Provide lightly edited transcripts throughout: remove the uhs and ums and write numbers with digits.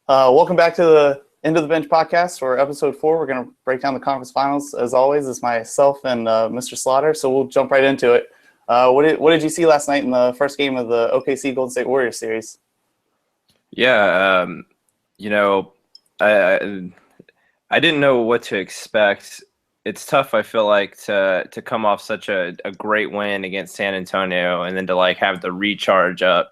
Welcome back to the End of the Bench podcast for episode 4. We're going to break down the conference finals. As always, it's myself and Mr. Slaughter, so we'll jump right into it. What did you see last night in the first game of the OKC Golden State Warriors series? Yeah, you know, I I didn't know what to expect. It's tough, I feel like, to come off such a great win against San Antonio and then to like have the recharge up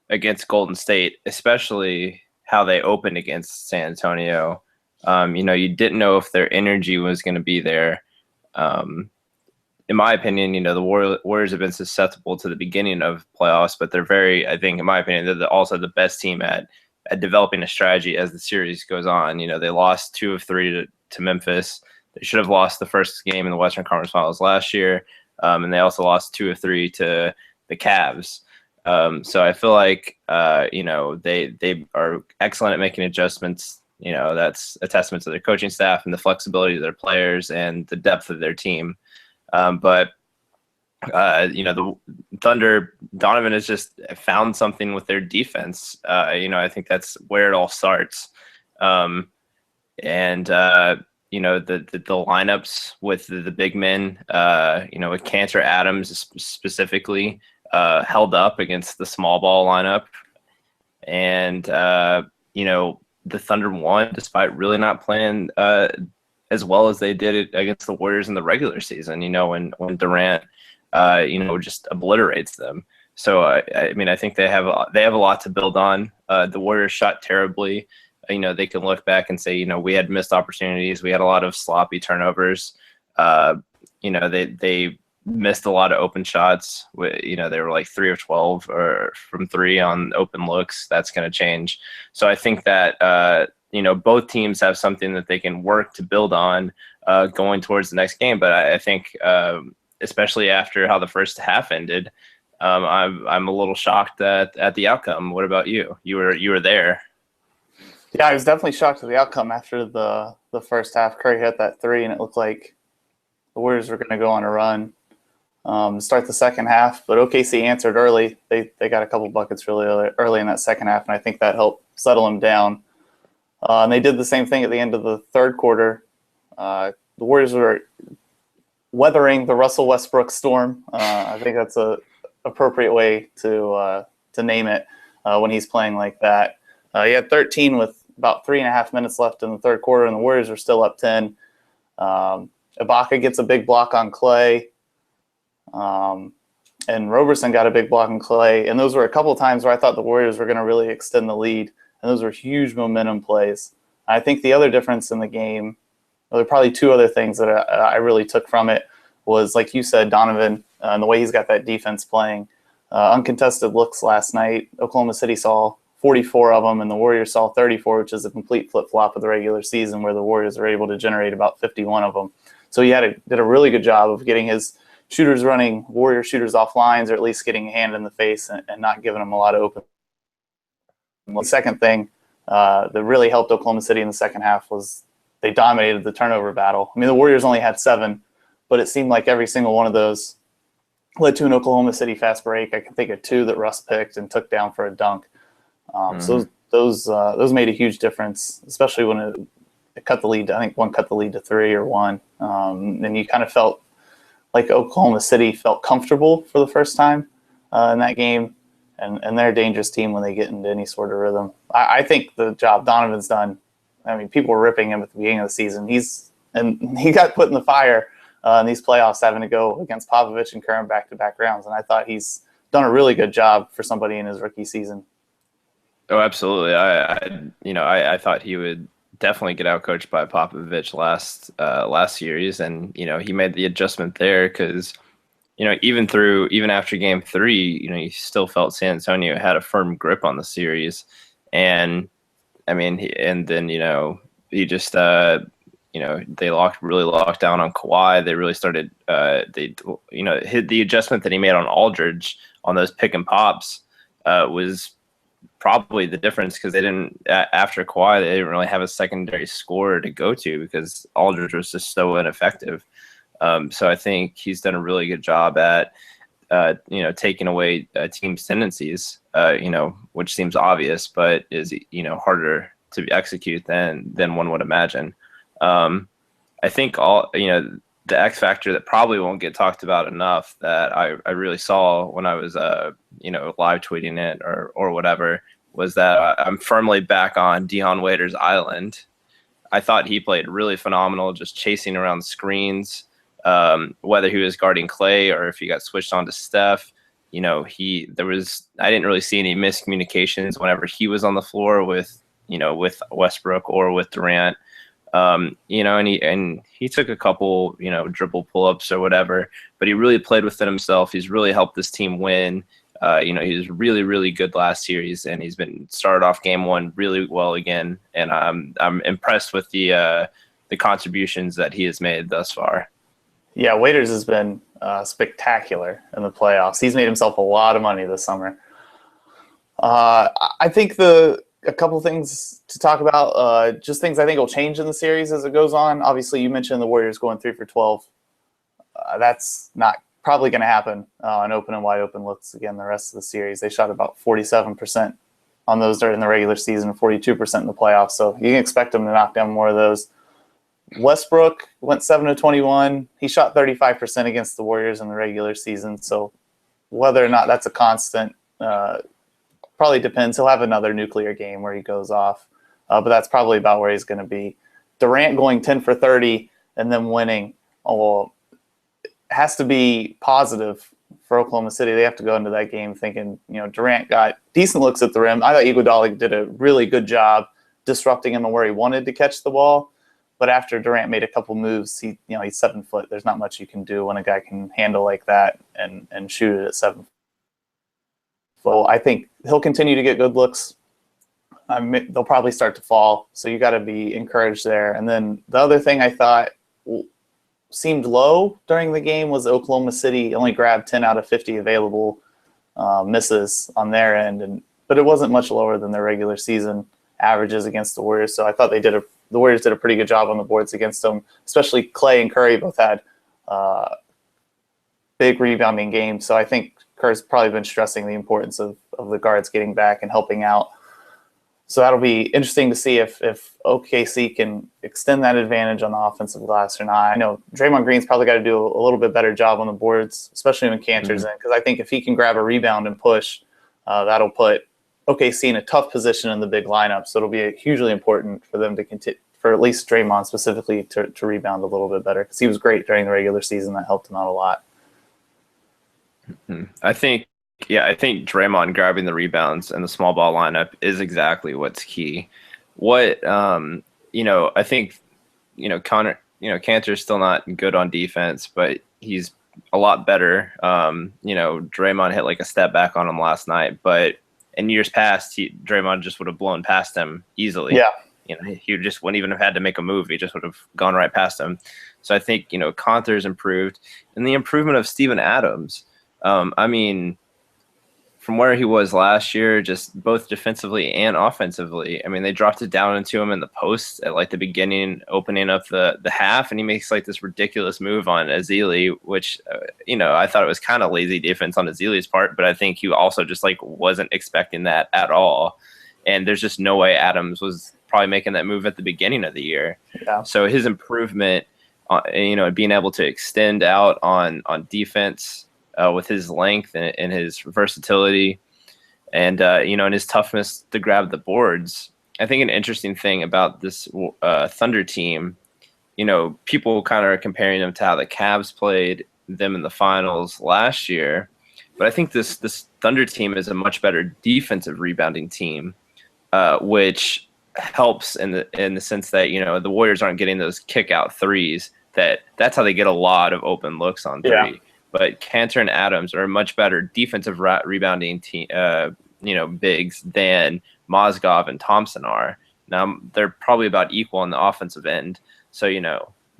against Golden State, especially how they opened against San Antonio. You didn't know if their energy was going to be there. Um, in my opinion, the Warriors have been susceptible to the beginning of playoffs, but I think, in my opinion, also the best team at developing a strategy as the series goes on. They lost 2 of 3 to Memphis. They should have lost the first game in the Western Conference Finals last year, and they also lost 2 of 3 to the Cavs. So I feel like they are excellent at making adjustments. That's a testament to their coaching staff and the flexibility of their players and the depth of their team. But the Thunder, Donovan has just found something with their defense. I think that's where it all starts. And the lineups with the big men, with Cantor Adams specifically, held up against the small ball lineup. And, the Thunder won despite really not playing as well as they did it against the Warriors in the regular season, when Durant, just obliterates them. So, I think they have a lot to build on. The Warriors shot terribly. They can look back and say, we had missed opportunities. We had a lot of sloppy turnovers. They missed a lot of open shots. They were like 3 of 12 or from 3 on open looks. That's going to change. So I think that, both teams have something that they can work to build on going towards the next game. But I think, especially after how the first half ended, I'm a little shocked at the outcome. What about you? You were there. Yeah, I was definitely shocked at the outcome after the first half. Curry hit that 3, and it looked like the Warriors were going to go on a run. Start the second half, but OKC answered early. They got a couple buckets really early in that second half, and I think that helped settle them down. And they did the same thing at the end of the third quarter. The Warriors were weathering the Russell Westbrook storm. I think that's a appropriate way to name it when he's playing like that. He had 13 with about 3.5 minutes left in the third quarter, and the Warriors are still up 10. Ibaka gets a big block on Clay. And Roberson got a big block on Clay. And those were a couple of times where I thought the Warriors were going to really extend the lead. And those were huge momentum plays. I think the other difference in the game, well, there are probably 2 other things that I really took from it, was, like you said, Donovan, and the way he's got that defense playing. Uncontested looks last night. Oklahoma City saw 44 of them, and the Warriors saw 34, which is a complete flip-flop of the regular season, where the Warriors are able to generate about 51 of them. So he did a really good job of getting his shooters running, Warrior shooters off lines, or at least getting a hand in the face and not giving them a lot of open. The second thing that really helped Oklahoma City in the second half was they dominated the turnover battle. I mean, the Warriors only had 7, but it seemed like every single one of those led to an Oklahoma City fast break. I can think of 2 that Russ picked and took down for a dunk. So those made a huge difference, especially when it cut the lead. I think one cut the lead to 3 or 1. And you kind of felt like Oklahoma City felt comfortable for the first time in that game, and they're a dangerous team when they get into any sort of rhythm. I think the job Donovan's done, I mean, people were ripping him at the beginning of the season. He got put in the fire in these playoffs, having to go against Popovich and Curran back-to-back rounds, and I thought he's done a really good job for somebody in his rookie season. Oh, absolutely. I thought he would definitely get outcoached by Popovich last series, and he made the adjustment there because even after Game 3, you still felt San Antonio had a firm grip on the series, and I mean, then he just they really locked down on Kawhi. They really started hit the adjustment that he made on Aldridge on those pick and pops was probably the difference, because they didn't, after Kawhi, they didn't really have a secondary scorer to go to because Aldridge was just so ineffective. So I think he's done a really good job at taking away teams' tendencies, which seems obvious, but is, harder to execute than one would imagine. I think the X factor that probably won't get talked about enough that I really saw when I was, live tweeting it or whatever, was that I'm firmly back on Dion Waiters' island. I thought he played really phenomenal, just chasing around screens, whether he was guarding Clay or if he got switched on to Steph. I didn't really see any miscommunications whenever he was on the floor with Westbrook or with Durant. And he took a couple, dribble pull-ups or whatever, but he really played within himself. He's really helped this team win. He was really, really good last series, and he's been started off game one really well again. And I'm impressed with the contributions that he has made thus far. Yeah, Waiters has been spectacular in the playoffs. He's made himself a lot of money this summer. I think a couple things to talk about, just things I think will change in the series as it goes on. Obviously, you mentioned the Warriors going 3 for 12. That's not probably going to happen on open and wide open looks again the rest of the series. They shot about 47% on those during the regular season, 42% in the playoffs. So you can expect them to knock down more of those. Westbrook went 7 of 21. He shot 35% against the Warriors in the regular season. So whether or not that's a constant probably depends. He'll have another nuclear game where he goes off, but that's probably about where he's going to be. Durant going 10 for 30 and then winning, has to be positive for Oklahoma City. They have to go into that game thinking, Durant got decent looks at the rim. I thought Iguodala did a really good job disrupting him where he wanted to catch the ball. But after Durant made a couple moves, he's 7 foot. There's not much you can do when a guy can handle like that and shoot it at 7 foot. So I think he'll continue to get good looks. They'll probably start to fall. So you got to be encouraged there. And then the other thing I thought seemed low during the game was Oklahoma City only grabbed 10 out of 50 available misses on their end, but it wasn't much lower than their regular season averages against the Warriors. So I thought the Warriors did a pretty good job on the boards against them, especially Clay and Curry both had big rebounding games. So I think Kerr's probably been stressing the importance of the guards getting back and helping out. So that'll be interesting to see if OKC can extend that advantage on the offensive glass or not. I know Draymond Green's probably got to do a little bit better job on the boards, especially when Kanter's in, because I think if he can grab a rebound and push, that'll put OKC in a tough position in the big lineup. So it'll be hugely important for them to continue, for at least Draymond specifically, to rebound a little bit better, because he was great during the regular season. That helped him out a lot. I think Draymond grabbing the rebounds and the small ball lineup is exactly what's key. I think, Kanter's still not good on defense, but he's a lot better. Draymond hit like a step back on him last night, but in years past, Draymond just would have blown past him easily. Yeah. He just wouldn't even have had to make a move. He just would have gone right past him. So I think, Kanter's improved, and the improvement of Steven Adams. From where he was last year, just both defensively and offensively. They dropped it down into him in the post at like the beginning, opening up the half, and he makes like this ridiculous move on Ezeli, which, I thought it was kind of lazy defense on Ezeli's part, but I think he also just like wasn't expecting that at all. And there's just no way Adams was probably making that move at the beginning of the year. Yeah. So his improvement, being able to extend out on defense, with his length and his versatility and his toughness to grab the boards. I think an interesting thing about this Thunder team, people kind of are comparing them to how the Cavs played them in the finals last year. But I think this Thunder team is a much better defensive rebounding team, which helps in the sense that, the Warriors aren't getting those kick out threes. That's how they get a lot of open looks on three. Yeah. But Kanter and Adams are a much better defensive rebounding team, bigs than Mozgov and Thompson are. Now they're probably about equal on the offensive end, so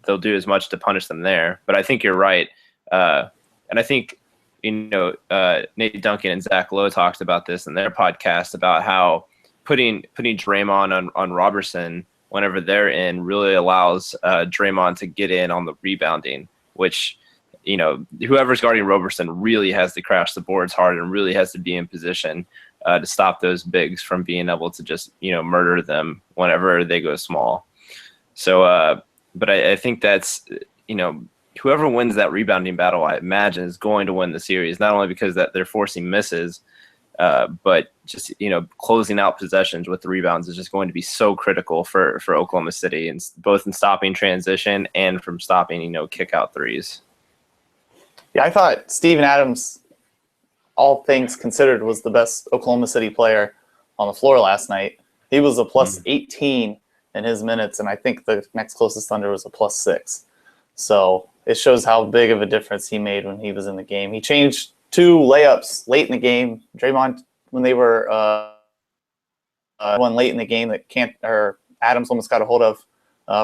they'll do as much to punish them there. But I think you're right, and I think Nate Duncan and Zach Lowe talked about this in their podcast about how putting Draymond on Robertson whenever they're in really allows Draymond to get in on the rebounding, which whoever's guarding Roberson really has to crash the boards hard and really has to be in position to stop those bigs from being able to just, murder them whenever they go small. So, but I think that's, whoever wins that rebounding battle, I imagine, is going to win the series, not only because that they're forcing misses, but just, closing out possessions with the rebounds is just going to be so critical for Oklahoma City, and both in stopping transition and from stopping, kick out threes. Yeah, I thought Steven Adams, all things considered, was the best Oklahoma City player on the floor last night. He was a plus 18 in his minutes, and I think the next closest Thunder was a plus 6. So it shows how big of a difference he made when he was in the game. He changed 2 layups late in the game. Draymond, when they were one late in the game that Adams almost got a hold of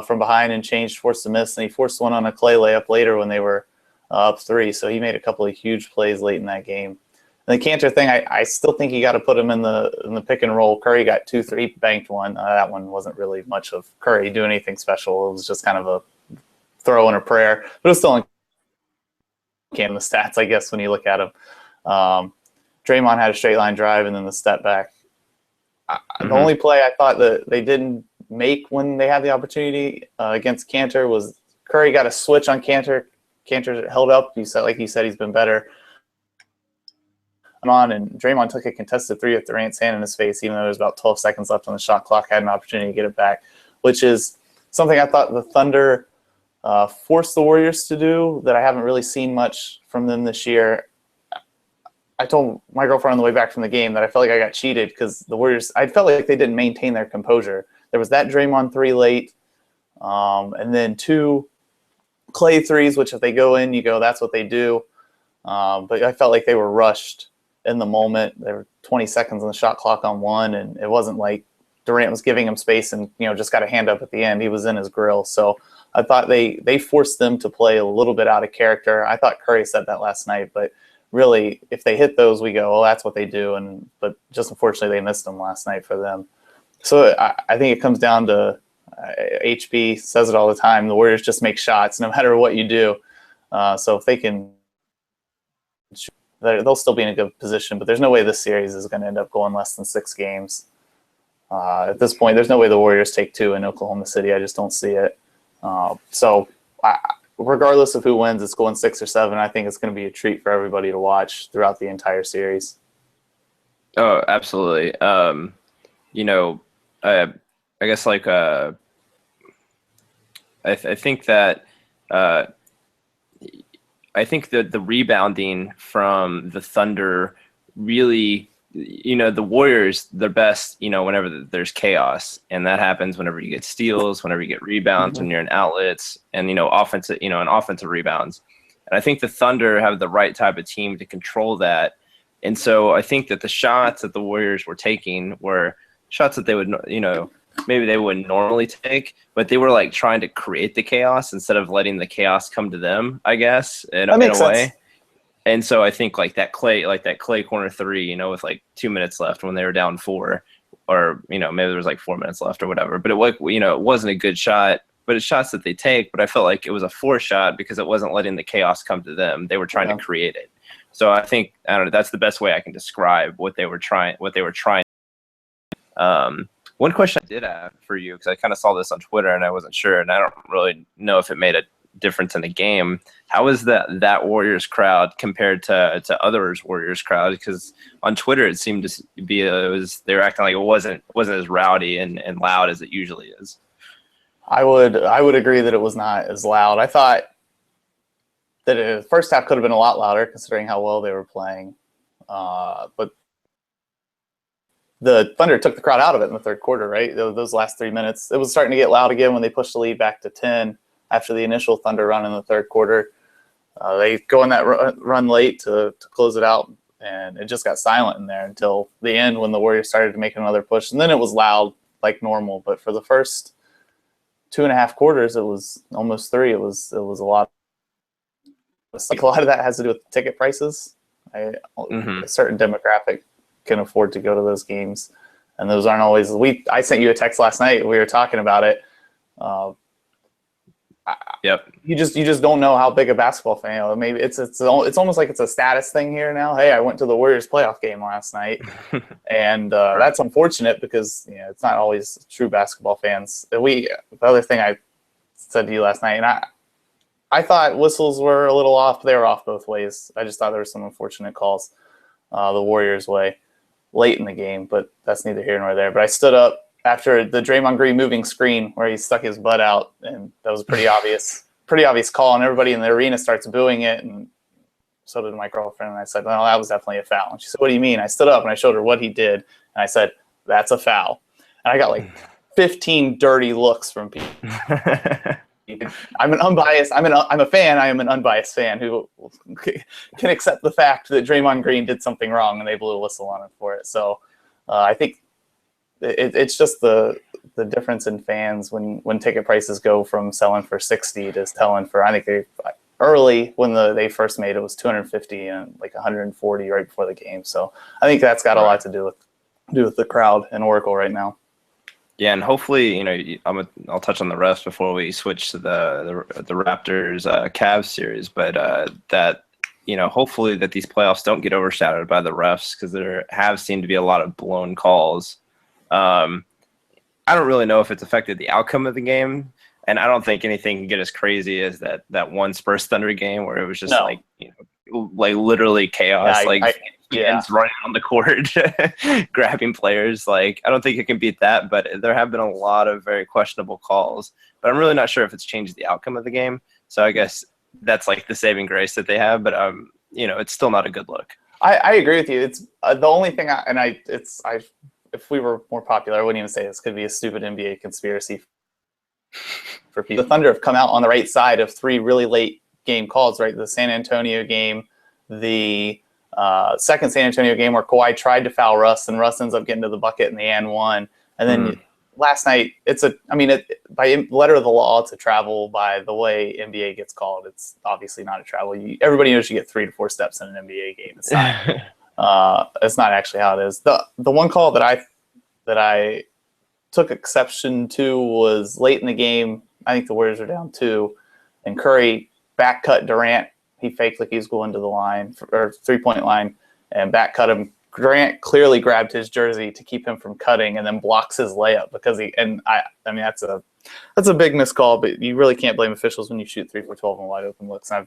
from behind and forced a miss, and he forced one on a Clay layup later when they were up 3. So he made a couple of huge plays late in that game. And the Kanter thing, I still think you got to put him in the pick and roll. Curry got 2-3, banked one. That one wasn't really much of Curry doing anything special. It was just kind of a throw and a prayer, but it was still in the stats, I guess, when you look at him. Draymond had a straight line drive and then the step back. The only play I thought that they didn't make when they had the opportunity against Kanter was Curry got a switch on Kanter. Kanter held up. Like you said, he's been better. And Draymond took a contested 3 with Durant's hand in his face, even though there was about 12 seconds left on the shot clock, had an opportunity to get it back, which is something I thought the Thunder forced the Warriors to do that I haven't really seen much from them this year. I told my girlfriend on the way back from the game that I felt like I got cheated because the Warriors, I felt like they didn't maintain their composure. There was that Draymond 3 late, and then 2 Clay 3s, which if they go in, you go, that's what they do. But I felt like they were rushed in the moment. There were 20 seconds on the shot clock on one, and it wasn't like Durant was giving him space and just got a hand up at the end. He was in his grill. So I thought they forced them to play a little bit out of character. I thought Curry said that last night, but really, if they hit those, we go, oh, that's what they do. But just unfortunately, they missed them last night for them. So I think it comes down to HB says it all the time. The Warriors just make shots no matter what you do. So if they can, they'll still be in a good position. But there's no way this series is going to end up going less than 6 games. At this point, there's no way the Warriors take 2 in Oklahoma City. I just don't see it. So regardless of who wins, it's going 6 or 7. I think it's going to be a treat for everybody to watch throughout the entire series. Oh, absolutely. I guess like I think that I think that the rebounding from the Thunder really, the Warriors, they're best, whenever there's chaos, and that happens whenever you get steals, whenever you get rebounds, when you're in outlets, and offensive, and offensive rebounds. And I think the Thunder have the right type of team to control that. And so I think that the shots that the Warriors were taking were shots that they would, maybe they wouldn't normally take, but they were like trying to create the chaos instead of letting the chaos come to them, I guess, in a way. And so I think like that Clay corner 3, with like 2 minutes left when they were down 4, or, maybe there was like 4 minutes left or whatever, but it wasn't a good shot, but it's shots that they take. But I felt like it was a 4 shot because it wasn't letting the chaos come to them. They were trying to create it. So I think, I don't know, that's the best way I can describe what they were trying. One question I did have for you, because I kind of saw this on Twitter and I wasn't sure, and I don't really know if it made a difference in the game. How is that Warriors crowd compared to others Warriors crowd? Because on Twitter it seemed to be they were acting like it wasn't as rowdy and loud as it usually is. I would agree that it was not as loud. I thought that the first half could have been a lot louder considering how well they were playing, but the Thunder took the crowd out of it in the third quarter, right? Those last 3 minutes. It was starting to get loud again when they pushed the lead back to 10 after the initial Thunder run in the third quarter. They go on that run late to close it out, and it just got silent in there until the end when the Warriors started to make another push. And then it was loud like normal. But for the first 2.5 quarters, it was almost 3. It was a lot. Like a lot of that has to do with ticket prices. A certain demographic can afford to go to those games, and those aren't always. I sent you a text last night. We were talking about it. Yep. You just don't know how big a basketball fan. Maybe it's almost like it's a status thing here now. Hey, I went to the Warriors playoff game last night, and that's unfortunate because it's not always true basketball fans. The other thing I said to you last night, and I thought whistles were a little off. They were off both ways. I just thought there were some unfortunate calls the Warriors' way late in the game, but that's neither here nor there. But I stood up after the Draymond Green moving screen where he stuck his butt out, and that was a pretty obvious call, and everybody in the arena starts booing it, and so did my girlfriend. And I said, well, that was definitely a foul. And she said, what do you mean? I stood up and I showed her what he did, and I said, that's a foul. And I got like 15 dirty looks from people. I'm an unbiased. I'm a fan. I am an unbiased fan who can accept the fact that Draymond Green did something wrong, and they blew a whistle on him for it. So I think it's just the difference in fans when ticket prices go from selling for $60 to selling for, I think early when they first made it was $250 and like $140 right before the game. So I think that's got a lot to do with the crowd in Oracle right now. Yeah, and hopefully, I'll touch on the refs before we switch to the Raptors Cavs series, but that hopefully that these playoffs don't get overshadowed by the refs, because there have seemed to be a lot of blown calls. I don't really know if it's affected the outcome of the game, and I don't think anything can get as crazy as that one Spurs Thunder game where it was just like literally chaos, fans running on the court, grabbing players. Like, I don't think it can beat that, but there have been a lot of very questionable calls. But I'm really not sure if it's changed the outcome of the game. So I guess that's like the saving grace that they have. But it's still not a good look. I agree with you. It's the only thing, if we were more popular, I wouldn't even say this could be a stupid NBA conspiracy for people. The Thunder have come out on the right side of three really late game calls, right? The San Antonio game, the second San Antonio game where Kawhi tried to foul Russ, and Russ ends up getting to the bucket in the and one. And then last night, by letter of the law, it's a travel. By the way NBA gets called, it's obviously not a travel. Everybody knows you get 3 to 4 steps in an NBA game. It's not. It's not actually how it is. The one call that I took exception to was late in the game. I think the Warriors are down 2, and Curry back cut Durant. He faked like he was going to the line or 3-point line, and back cut him. Durant clearly grabbed his jersey to keep him from cutting, and then blocks his layup because that's a big missed call. But you really can't blame officials when you shoot 3 for 12 on wide open looks. And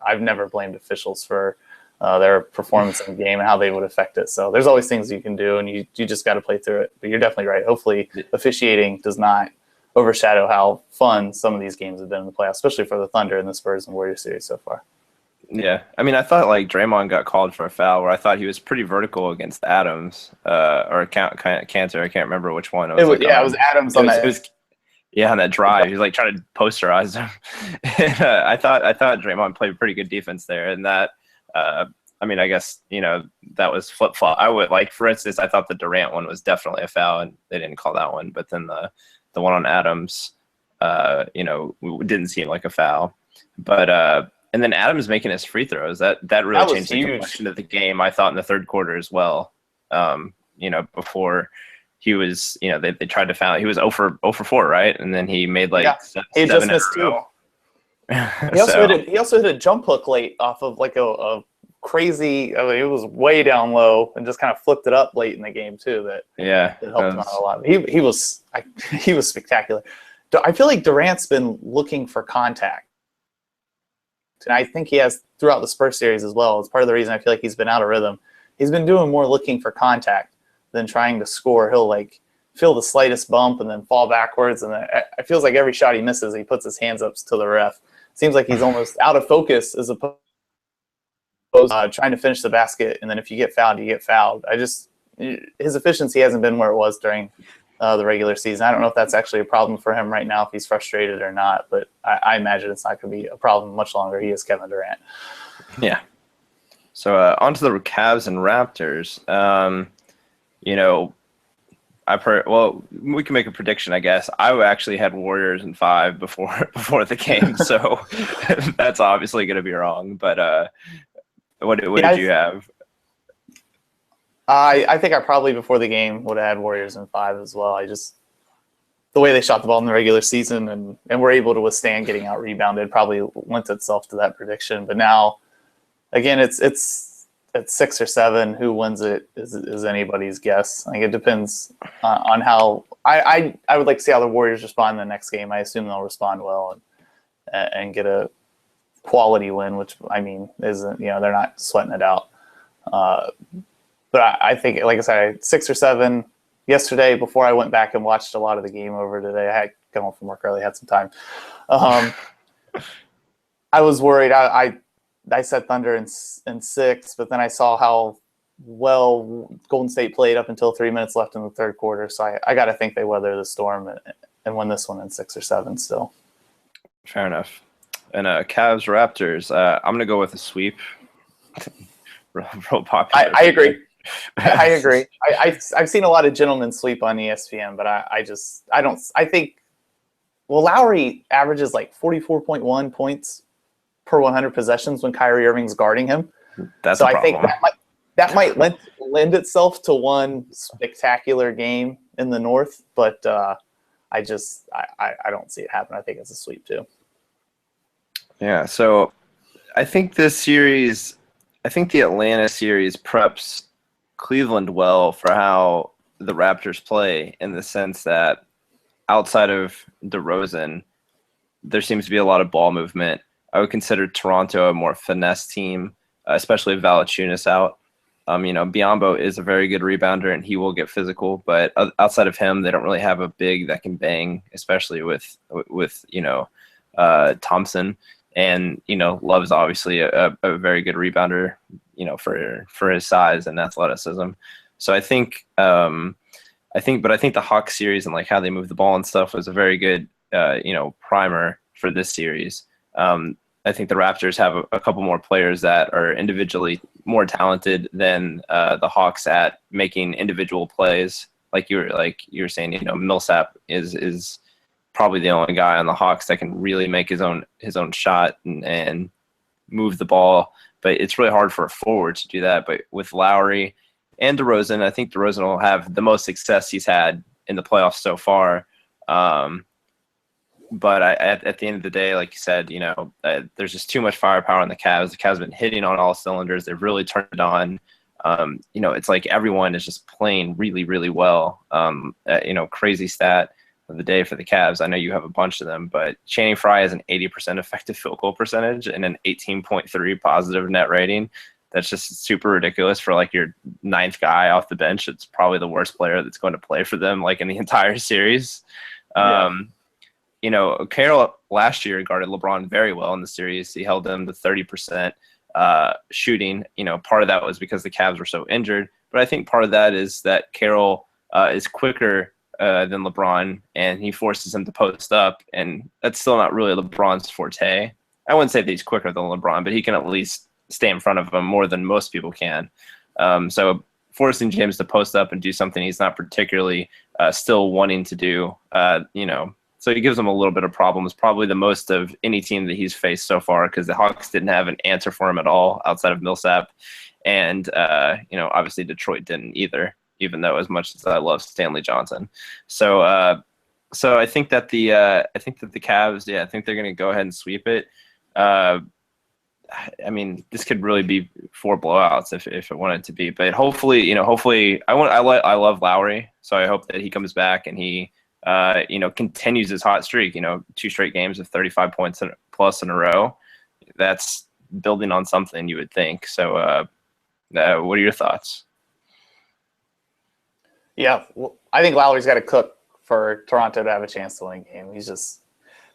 I've never blamed officials for their performance in the game and how they would affect it. So there's always things you can do, and you just got to play through it. But you're definitely right. Hopefully officiating does not overshadow how fun some of these games have been in the playoffs, especially for the Thunder and the Spurs and Warriors series so far. Yeah, I mean, I thought like Draymond got called for a foul where I thought he was pretty vertical against Adams or Cantor. I can't remember which one. It was Adams on that. On that drive, he's like trying to posterize him. And, I thought Draymond played pretty good defense there, and that. I guess that was flip flop. I would like, for instance, I thought the Durant one was definitely a foul, and they didn't call that one. But then the one on Adams, didn't seem like a foul. But and then Adams making his free throws, that really changed the complexion of the game, I thought, in the third quarter as well. Before he was, they tried to foul. He was 0 for 4, right? And then he made he just missed 2. He also hit a jump hook late off of like a crazy. It was way down low and just kind of flipped it up late in the game too. That helped him out a lot. He was spectacular. I feel like Durant's been looking for contact, and I think he has throughout the Spurs series as well. It's part of the reason I feel like he's been out of rhythm. He's been doing more looking for contact than trying to score. He'll like feel the slightest bump and then fall backwards, and it feels like every shot he misses, he puts his hands up to the ref. Seems like he's almost out of focus as opposed to trying to finish the basket, and then if you get fouled, you get fouled. His efficiency hasn't been where it was during the regular season. I don't know if that's actually a problem for him right now, if he's frustrated or not, but I imagine it's not going to be a problem much longer. He is Kevin Durant. Yeah. So on to the Cavs and Raptors. We can make a prediction, I guess. I actually had Warriors in 5 before the game, so that's obviously going to be wrong. But what did you have? I think I probably before the game would have had Warriors in 5 as well. I just the way they shot the ball in the regular season and were able to withstand getting out rebounded probably lent itself to that prediction. But now, again, it's 6 or 7. Who wins it is anybody's guess. I think it depends on how I would like to see how the Warriors respond in the next game. I assume they'll respond well and get a quality win, which I mean isn't, they're not sweating it out. But I think, like I said, 6 or 7 yesterday before I went back and watched a lot of the game over today. I had come home from work early, had some time. I was worried. I said Thunder in 6, but then I saw how well Golden State played up until 3 minutes left in the third quarter. So I got to think they weather the storm and win this one in 6 or 7 still. Fair enough. And Cavs Raptors, I'm going to go with a sweep. Real popular. I agree. I agree. I've seen a lot of gentlemen sweep on ESPN, but I think Lowry averages like 44.1 points per 100 possessions when Kyrie Irving's guarding him. That's so a I think problem. that might lend itself to one spectacular game in the North, but I don't see it happen. I think it's a sweep too. Yeah, so I think the Atlanta series preps Cleveland well for how the Raptors play, in the sense that outside of DeRozan, there seems to be a lot of ball movement. I would consider Toronto a more finesse team, especially if Valanciunas out. Biyombo is a very good rebounder, and he will get physical. But outside of him, they don't really have a big that can bang, especially with Thompson. And Love's obviously a very good rebounder, for his size and athleticism. So I think the Hawks series and like how they move the ball and stuff was a very good primer for this series. I think the Raptors have a couple more players that are individually more talented than the Hawks at making individual plays. Like you were saying, Millsap is probably the only guy on the Hawks that can really make his own shot and move the ball. But it's really hard for a forward to do that. But with Lowry and DeRozan, I think DeRozan will have the most success he's had in the playoffs so far. But at the end of the day, like you said, there's just too much firepower in the Cavs. The Cavs have been hitting on all cylinders. They've really turned it on. It's like everyone is just playing really, really well. Crazy stat of the day for the Cavs. I know you have a bunch of them, but Channing Frye has an 80% effective field goal percentage and an 18.3 positive net rating. That's just super ridiculous for like your 9th guy off the bench. It's probably the worst player that's going to play for them, like in the entire series. Yeah. Carroll last year guarded LeBron very well in the series. He held them to 30% shooting. Part of that was because the Cavs were so injured, but I think part of that is that Carroll is quicker than LeBron, and he forces him to post up, and that's still not really LeBron's forte. I wouldn't say that he's quicker than LeBron, but he can at least stay in front of him more than most people can. So forcing James to post up and do something he's not particularly still wanting to do, so he gives him a little bit of problems, probably the most of any team that he's faced so far, because the Hawks didn't have an answer for him at all outside of Millsap. And, obviously Detroit didn't either, even though as much as I love Stanley Johnson. So I think that the Cavs, I think they're going to go ahead and sweep it. This could really be 4 blowouts if it wanted to be, but hopefully, I love Lowry. So I hope that he comes back and he, continues his hot streak, 2 straight games of 35 points plus in a row. That's building on something, you would think. So what are your thoughts? Yeah, well, I think Lowry's got to cook for Toronto to have a chance to win a game. He's just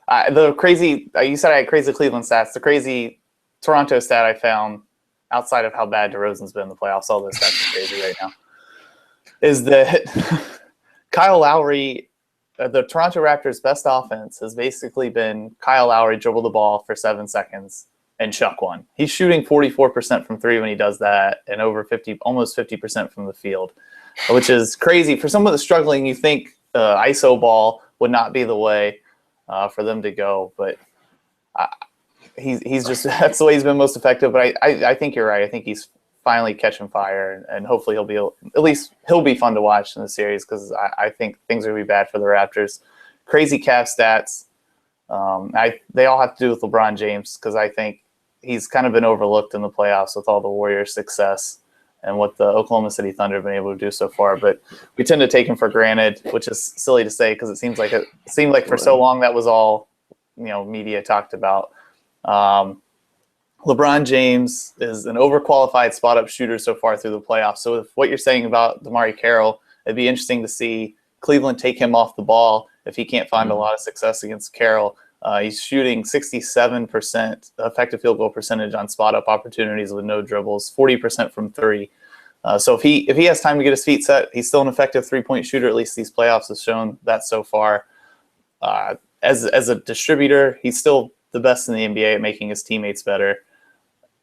the crazy. You said I had crazy Cleveland stats. The crazy Toronto stat I found, outside of how bad DeRozan's been in the playoffs, all those stats are crazy right now, is that Kyle Lowry, the Toronto Raptors' best offense has basically been Kyle Lowry dribble the ball for 7 seconds and chuck one. He's shooting 44% from 3 when he does that, and almost 50% from the field, which is crazy for someone that's struggling. You think ISO ball would not be the way for them to go, but he's just that's the way he's been most effective. But I think you're right. I think he's finally catching fire, and hopefully he'll be fun to watch in the series, because I think things are going to be bad for the Raptors. crazy Cavs stats. They all have to do with LeBron James, because I think he's kind of been overlooked in the playoffs with all the Warriors' success and what the Oklahoma City Thunder have been able to do so far. But we tend to take him for granted, which is silly to say, because it seemed like for so long that was all media talked about. LeBron James is an overqualified spot-up shooter so far through the playoffs. So with what you're saying about DeMarre Carroll, it'd be interesting to see Cleveland take him off the ball if he can't find a lot of success against Carroll. He's shooting 67% effective field goal percentage on spot-up opportunities with no dribbles, 40% from three. So if he has time to get his feet set, he's still an effective three-point shooter. At least these playoffs have shown that so far. As a distributor, he's still the best in the NBA at making his teammates better.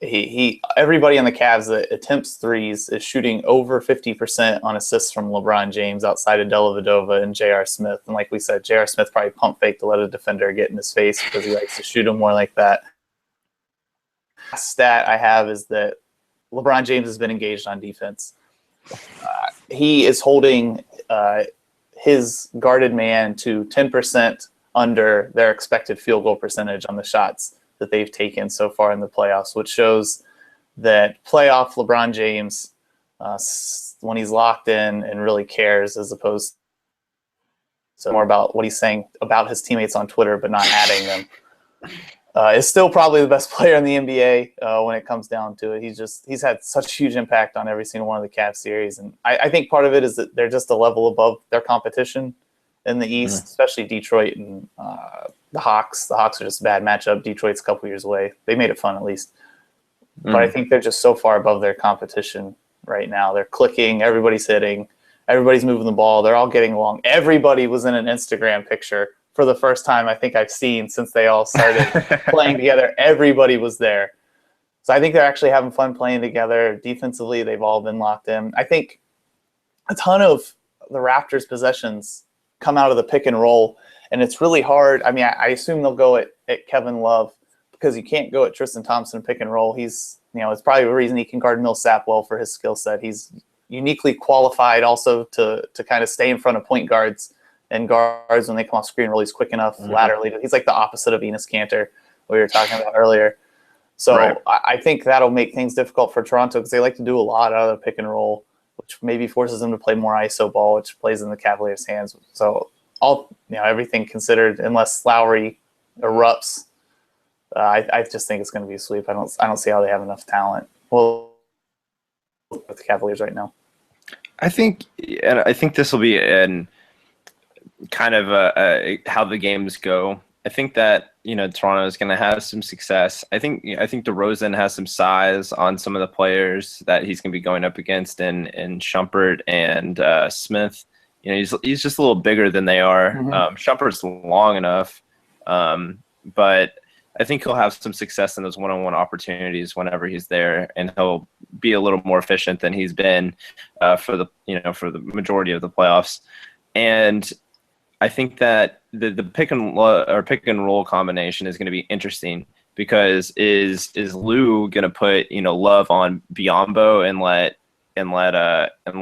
Everybody on the Cavs that attempts threes is shooting over 50% on assists from LeBron James outside of Dellavedova and J.R. Smith. And like we said, J.R. Smith probably pump fake to let a defender get in his face because he likes to shoot him more like that. Last stat I have is that LeBron James has been engaged on defense. He is holding his guarded man to 10% under their expected field goal percentage on the shots that they've taken so far in the playoffs, which shows that playoff LeBron James, when he's locked in and really cares, as opposed to more about what he's saying about his teammates on Twitter but not adding them, is still probably the best player in the NBA when it comes down to it. He's had such huge impact on every single one of the Cavs series, and I think part of it is that they're just a level above their competition in the East, especially Detroit and the Hawks. The Hawks are just a bad matchup. Detroit's a couple years away. They made it fun at least. But I think they're just so far above their competition right now. They're clicking. Everybody's hitting. Everybody's moving the ball. They're all getting along. Everybody was in an Instagram picture for the first time I think I've seen since they all started playing together. Everybody was there. So I think they're actually having fun playing together. Defensively, they've all been locked in. I think a ton of the Raptors' possessions come out of the pick and roll, and it's really hard. I mean, I assume they'll go at Kevin Love, because you can't go at Tristan Thompson pick and roll. He's, it's probably the reason he can guard Millsap well for his skill set. He's uniquely qualified also to kind of stay in front of point guards and guards when they come off screen roll. He's quick enough laterally. He's like the opposite of Enes Kanter, we were talking about earlier. So right. I think that'll make things difficult for Toronto, because they like to do a lot out of the pick and roll, which maybe forces them to play more ISO ball, which plays in the Cavaliers' hands. So everything considered, unless Lowry erupts, I just think it's going to be a sweep. I don't see how they have enough talent with the Cavaliers right now. I think this will be an kind of how the games go. I think that Toronto is going to have some success. I think DeRozan has some size on some of the players that he's going to be going up against, in Shumpert and Smith. He's just a little bigger than they are. Shumpert's long enough, but I think he'll have some success in those one-on-one opportunities whenever he's there, and he'll be a little more efficient than he's been for the majority of the playoffs. And I think that the pick and roll combination is going to be interesting, because is Lou going to put Love on Biyombo and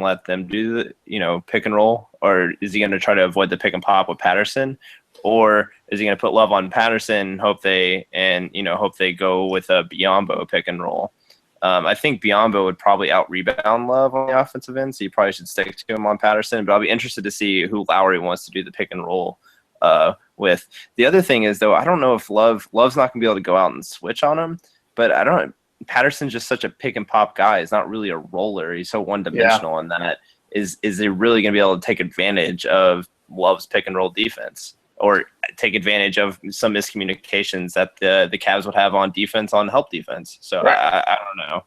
let them do the pick and roll, or is he going to try to avoid the pick and pop with Patterson? Or is he going to put Love on Patterson, hope they go with a Biyombo pick and roll? I think Biyombo would probably out-rebound Love on the offensive end, so you probably should stick to him on Patterson. But I'll be interested to see who Lowry wants to do the pick and roll with. The other thing is, though, I don't know if Love's not going to be able to go out and switch on him, but Patterson's just such a pick and pop guy. He's not really a roller. He's so one-dimensional in that. Is he really going to be able to take advantage of Love's pick and roll defense, or take advantage of some miscommunications that the Cavs would have on defense, on help defense? So right. I don't know.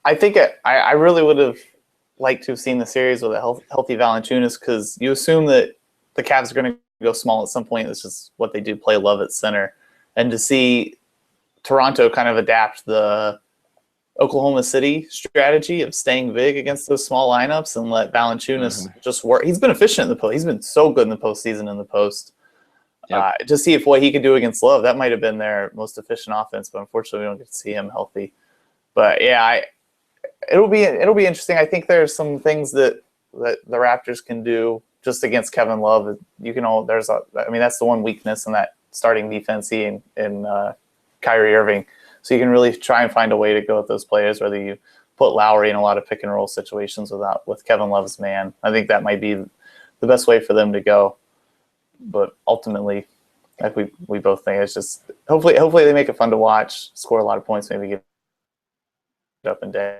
I think I really would have liked to have seen the series with a healthy Valanciunas, because you assume that the Cavs are going to go small at some point. It's just what they do, play Love at center. And to see Toronto kind of adapt the Oklahoma City strategy of staying big against those small lineups and let Valanciunas just work. He's been efficient in the post. He's been so good in the postseason in the post. Yep. To see what he could do against Love, that might have been their most efficient offense, but unfortunately we don't get to see him healthy. But yeah, it'll be interesting. I think there's some things that the Raptors can do just against Kevin Love, you can all there's a. I mean, that's the one weakness in that starting defense in Kyrie Irving. So you can really try and find a way to go with those players, whether you put Lowry in a lot of pick and roll situations with Kevin Love's man. I think that might be the best way for them to go. But ultimately, like we both think, it's just hopefully they make it fun to watch, score a lot of points, maybe get up and down.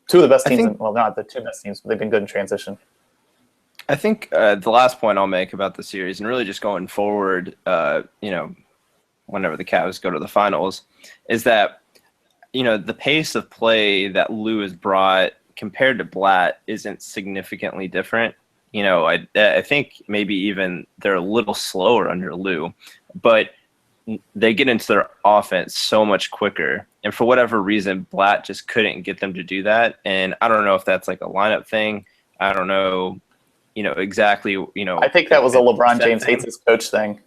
Two of the best teams, well, not the two best teams, but they've been good in transition. I think the last point I'll make about the series, and really just going forward, whenever the Cavs go to the finals, is that, the pace of play that Lou has brought compared to Blatt isn't significantly different. I think maybe even they're a little slower under Lou, but they get into their offense so much quicker. And for whatever reason, Blatt just couldn't get them to do that. And I don't know if that's like a lineup thing. I don't know, exactly, I think that was a LeBron James hates his coach thing.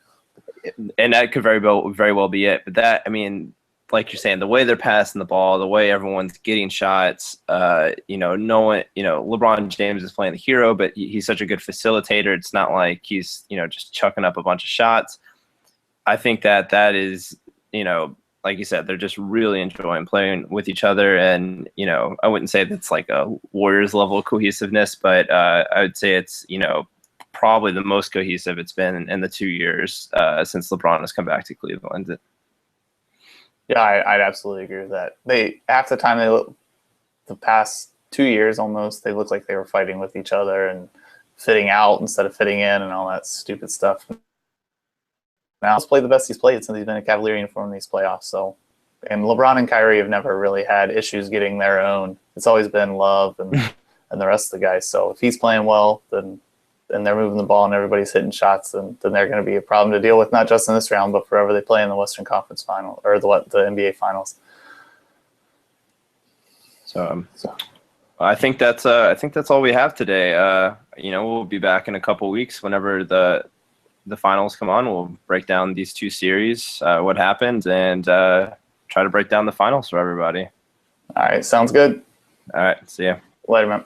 And that could very well be it. But that, I mean, like you're saying, the way they're passing the ball, the way everyone's getting shots, no one, LeBron James is playing the hero, but he's such a good facilitator. It's not like he's, just chucking up a bunch of shots. I think that is, like you said, they're just really enjoying playing with each other. And, I wouldn't say that's like a Warriors level cohesiveness, but I would say it's, probably the most cohesive it's been in the 2 years since LeBron has come back to Cleveland. Yeah, I'd absolutely agree with that. Half the time the past 2 years almost, they looked like they were fighting with each other and fitting out instead of fitting in and all that stupid stuff. Now he's played the best he's played since he's been in a Cavalier uniform in these playoffs. So, and LeBron and Kyrie have never really had issues getting their own. It's always been Love and the rest of the guys. So if he's playing well, then they're moving the ball and everybody's hitting shots, then they're going to be a problem to deal with, not just in this round, but forever they play in the Western Conference Final or the NBA Finals. So I think that's all we have today. We'll be back in a couple weeks whenever the finals come on. We'll break down these two series, what happened, and try to break down the finals for everybody. All right, sounds good. All right, see ya. Later, man.